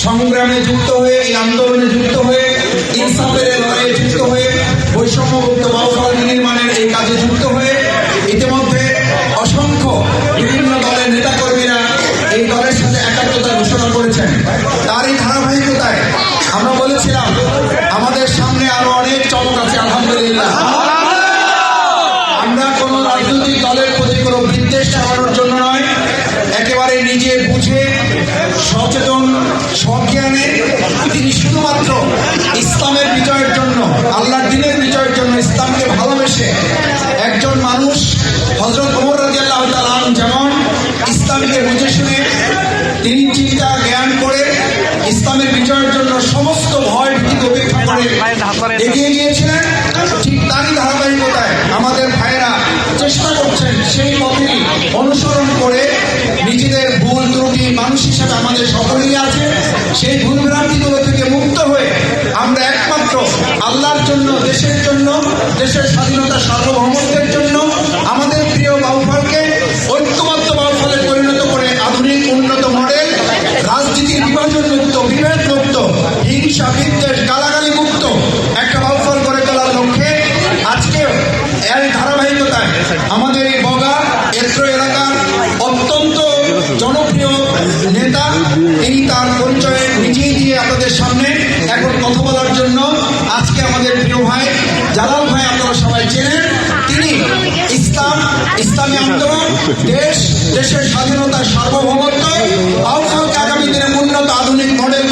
সংগ্রামে যুক্ত হয়ে, এই আন্দোলনে যুক্ত হয়ে, ইনসাফের লড়াইয়ে যুক্ত হয়ে, বৈষম্যমুক্ত বাউফল নির্মাণের এই কাজে যুক্ত হয়ে ইতিমধ্যে অসংখ্য বিভিন্ন দলের নেতাকর্মীরা এই দলের সাথে একাত্মতা ঘোষণা করেছেন। তারই ধারাবাহিকতায় আমরা বলেছিলাম আমাদের সামনে আরো অনেক চমক আছে। আলহামদুলিল্লাহ, আমরা কোন রাজনৈতিক দলের প্রতি কোনো বিদ্বেষ চালানোর জন্য নয়, একেবারে নিজে বুঝে সচেতন সজ্ঞানে তিনি শুধুমাত্র ইসলামের বিজয়ের জন্য, আল্লাহর দ্বীনের বিজয়ের জন্য, ইসলামকে ভালোবেসে একজন মানুষ হযরত ওমর রাদিয়াল্লাহু তাআলা যেমন ইসলামকে বুঝে শুনে তিনি চিন্তা জ্ঞান করে ইসলামের বিজয়ের জন্য সমস্ত ভয় ভীতি উপেক্ষা করে এগিয়ে গিয়েছিলেন, ঠিক তারই ধারাবাহিকতায় আমাদের ভাইয়েরা চেষ্টা করছেন সেই পথেই অনুসরণ করে নিজেদের ভুল ত্রুটি, মানুষ হিসাবে আমাদের সকলেই আছে, সেই ভুল ভ্রান্তিগুলো থেকে মুক্ত হয়ে আমরা একমাত্র আল্লাহর জন্য, দেশের জন্য, দেশের স্বাধীনতা সার্বভৌমত্বের জন্য আমাদের প্রিয় বাউফলকে ঐক্যবদ্ধ বাউফলে পরিণত করে আধুনিক উন্নত মডেল, রাজনীতির বিভাজন মুক্ত, বিভেদ মুক্ত, হিংসা বিদ্বেষ গালাগালি মুক্ত একটা বাউফল করে তোলার লক্ষ্যে আজকে এর ধারাবাহিকতায় আমাদের এই বগা এত্র এলাকার অত্যন্ত জনপ্রিয় নেতা, তিনি তার পরিচয় নিজেই দিয়ে আপনাদের সামনে এখন কথা বলার জন্য আজকে আমাদের প্রিয় ভাই জালাল ভাই, আপনারা সবাই চেনেন, তিনি ইসলাম, ইসলামী আন্দোলন, দেশ, দেশের স্বাধীনতা সার্বভৌমত্ব, বাউফলকে আগামী দিনে উন্নত আধুনিক মডেল